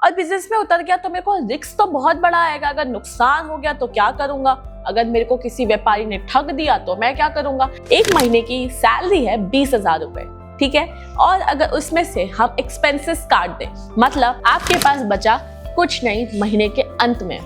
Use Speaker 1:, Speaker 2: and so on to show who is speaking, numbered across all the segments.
Speaker 1: और बिजनेस में उतर गया तो मेरे को रिस्क तो बहुत बड़ा आएगा। अगर नुकसान हो गया तो क्या करूंगा, अगर मेरे को किसी व्यापारी ने ठग दिया तो मैं क्या करूंगा। एक महीने की सैलरी है 20,000 रुपए, ठीक है, और अगर उसमें से हम एक्सपेंसेस काट दें, मतलब आपके पास बचा कुछ नहीं महीने के अंत में।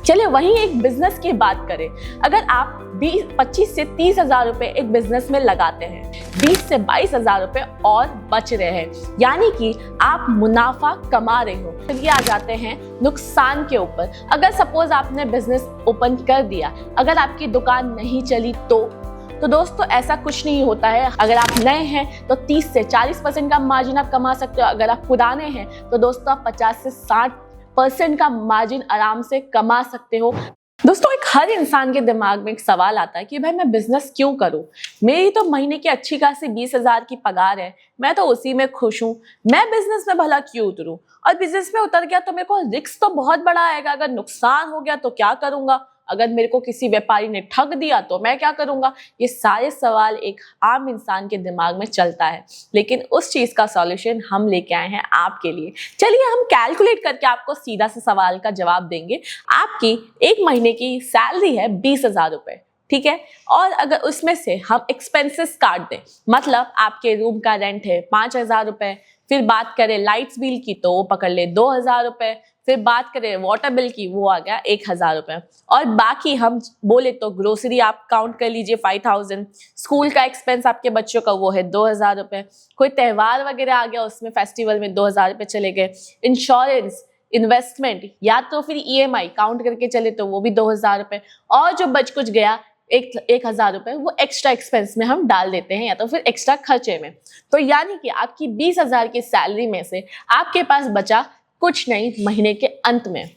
Speaker 1: चलिए वहीं एक बिजनेस की बात करें। अगर आप 25 से 30,000 रुपए एक बिजनेस में लगाते हैं, 20 से 22,000 रुपए और बच रहे हैं, यानी कि आप मुनाफा कमा रहे हो। चलिए आ जाते हैं नुकसान के ऊपर। अगर सपोज आपने बिजनेस ओपन कर दिया, अगर आपकी दुकान नहीं चली तो दोस्तों ऐसा कुछ नहीं होता है। अगर आप नए हैं तो 30 से 40% का मार्जिन आप कमा सकते हो। अगर आप पुराने हैं तो दोस्तों आप 50 से 60% का मार्जिन आराम से कमा सकते हो। दोस्तों एक हर इंसान के दिमाग में एक सवाल आता है कि भाई मैं बिजनेस क्यों करूं, मेरी तो महीने की अच्छी खासी 20,000 की पगार है, मैं तो उसी में खुश हूं, मैं बिजनेस में भला क्यों उतरूं। और बिजनेस में उतर गया तो मेरे को रिस्क तो बहुत बड़ा आएगा। अगर नुकसान हो गया तो क्या करूंगा, अगर मेरे को किसी व्यापारी ने ठग दिया तो मैं क्या करूंगा। ये सारे सवाल एक आम इंसान के दिमाग में चलता है, लेकिन उस चीज का सॉल्यूशन हम लेके आए हैं आपके लिए। चलिए हम कैलकुलेट करके आपको सीधा से सवाल का जवाब देंगे। आपकी एक महीने की सैलरी है 20,000 रुपए, ठीक है, और अगर उसमें से हम एक्सपेंसेस काट दें, मतलब आपके रूम का रेंट है 5,000 रुपए, फिर बात करें लाइट्स बिल की तो वो पकड़ ले 2,000 रुपए, फिर बात करें वाटर बिल की वो आ गया 1,000 रुपए, और बाकी हम बोले तो ग्रोसरी आप काउंट कर लीजिए 5,000, स्कूल का एक्सपेंस आपके बच्चों का वो है 2,000 रुपए, कोई त्यौहार वगैरह आ गया उसमें फेस्टिवल में 2,000 रुपए चले गए, इंश्योरेंस, इन्वेस्टमेंट या तो फिर EMI काउंट करके चले तो वो भी 2,000 रुपए, और जो बच कुछ गया 1,000 रुपए वो एक्स्ट्रा एक्सपेंस में हम डाल देते हैं या तो फिर एक्स्ट्रा खर्चे में। तो यानी कि आपकी 20,000 की सैलरी में से आपके पास बचा कुछ नहीं महीने के अंत में।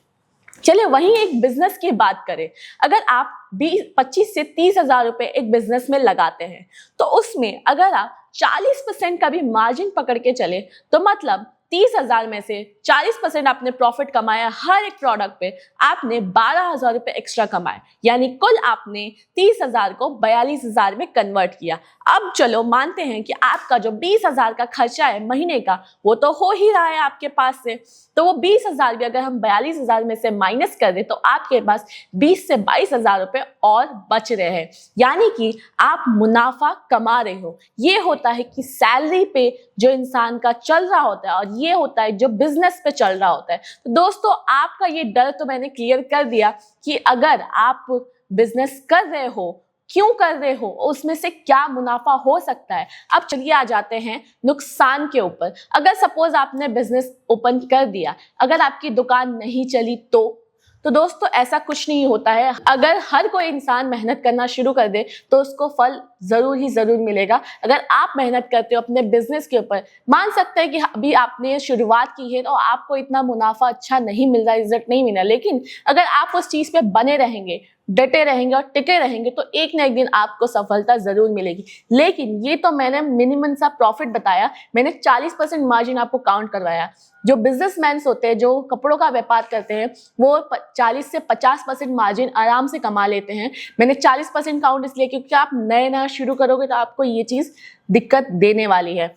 Speaker 1: चलिए वहीं एक बिजनेस की बात करें। अगर आप 25 से 30,000 रुपए एक बिजनेस में लगाते हैं तो उसमें अगर आप 40% का भी मार्जिन पकड़ के चले तो मतलब 30,000 में से 40% आपने प्रॉफिट कमाया, हर एक प्रोडक्ट पे आपने 12,000 रुपए एक्स्ट्रा कमाए, यानी कुल आपने 30,000 को 42,000 में कन्वर्ट किया। अब चलो मानते हैं कि आपका जो 20,000 का खर्चा है महीने का वो तो हो ही रहा है आपके पास से, तो वो 20,000 भी अगर हम 42,000 में से माइनस कर दें तो आपके पास 20 से 22,000 रुपए और बच रहे हैं, यानी कि आप मुनाफा कमा रहे हो। ये होता है कि सैलरी पे जो इंसान का चल रहा होता है और ये होता है जो बिजनेस पे चल रहा होता है। तो दोस्तों आपका ये डर तो मैंने क्लियर कर दिया कि अगर आप बिजनेस कर रहे हो, क्यों कर रहे हो, उसमें से क्या मुनाफा हो सकता है। अब चलिए आ जाते हैं नुकसान के ऊपर। अगर सपोज आपने बिजनेस ओपन कर दिया, अगर आपकी दुकान नहीं चली तो दोस्तों ऐसा कुछ नहीं होता है। अगर हर कोई इंसान मेहनत करना शुरू कर दे तो उसको फल जरूर मिलेगा। अगर आप मेहनत करते हो अपने बिजनेस के ऊपर, मान सकते हैं कि अभी आपने शुरुआत की है तो आपको इतना मुनाफा अच्छा नहीं मिल रहा, रिजल्ट नहीं मिला, लेकिन अगर आप उस चीज पे बने रहेंगे, डटे रहेंगे और टिके रहेंगे तो एक ना एक दिन आपको सफलता जरूर मिलेगी। लेकिन ये तो मैंने मिनिमम सा प्रॉफिट बताया, मैंने 40% मार्जिन आपको काउंट करवाया। जो बिजनेसमैन होते हैं, जो कपड़ों का व्यापार करते हैं, वो 40 से 50% मार्जिन आराम से कमा लेते हैं। मैंने 40% काउंट इसलिए क्योंकि आप नया शुरू करोगे तो आपको ये चीज दिक्कत देने वाली है।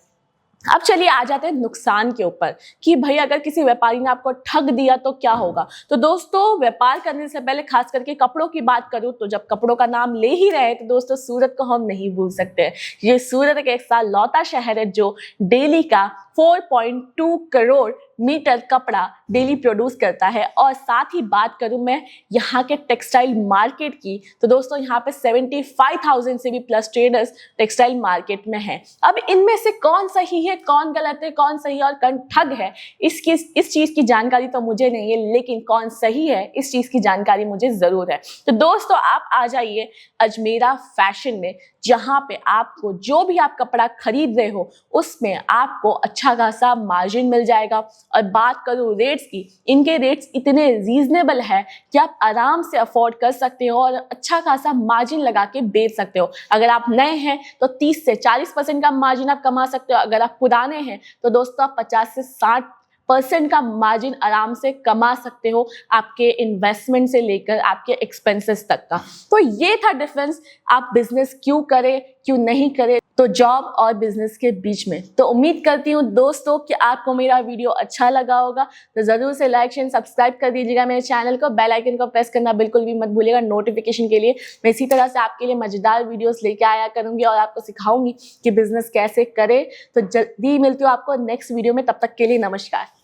Speaker 1: अब चलिए आ जाते हैं नुकसान के ऊपर कि भाई अगर किसी व्यापारी ने आपको ठग दिया तो क्या होगा। तो दोस्तों व्यापार करने से पहले खास करके कपड़ों की बात करूं तो जब कपड़ों का नाम ले ही रहे तो दोस्तों सूरत को हम नहीं भूल सकते। ये सूरत का एक लौता शहर है जो डेली का 4.2 करोड़ मीटर कपड़ा डेली प्रोड्यूस करता है। और साथ ही बात करूं मैं यहाँ के टेक्सटाइल मार्केट की तो दोस्तों यहाँ पे 75,000 से भी प्लस ट्रेडर्स टेक्सटाइल मार्केट में हैं। अब इनमें से कौन सही है, कौन गलत है, कौन सही और कौन ठग है, इस चीज की जानकारी तो मुझे नहीं है, लेकिन कौन सही है इस चीज की जानकारी मुझे जरूर है। तो दोस्तों आप आ जाइए अजमेरा फैशन में, जहां पे आपको जो भी आप कपड़ा खरीद रहे हो उसमें आपको अच्छा खासा मार्जिन मिल जाएगा। और बात करूं रेट्स की, इनके रेट्स इतने रीजनेबल है कि आप आराम से अफोर्ड कर सकते हो और अच्छा खासा मार्जिन लगा के बेच सकते हो। अगर आप नए हैं तो 30 से 40% का मार्जिन आप कमा सकते हो। अगर आप पुराने हैं तो दोस्तों आप 50 से 60% का मार्जिन आराम से कमा सकते हो, आपके इन्वेस्टमेंट से लेकर आपके एक्सपेंसेस तक का। तो ये था डिफरेंस, आप बिजनेस क्यों करें क्यों नहीं करें। तो जॉब और बिजनेस के बीच में। तो उम्मीद करती हूँ दोस्तों कि आपको मेरा वीडियो अच्छा लगा होगा, तो जरूर से लाइक शेयर सब्सक्राइब कर दीजिएगा मेरे चैनल को। बेल आइकन को प्रेस करना बिल्कुल भी मत भूलिएगा नोटिफिकेशन के लिए। मैं इसी तरह से आपके लिए मजेदार वीडियोस लेके आया करूंगी और आपको सिखाऊंगी कि बिजनेस कैसे करें। तो जल्दी मिलती हूँ आपको नेक्स्ट वीडियो में, तब तक के लिए नमस्कार।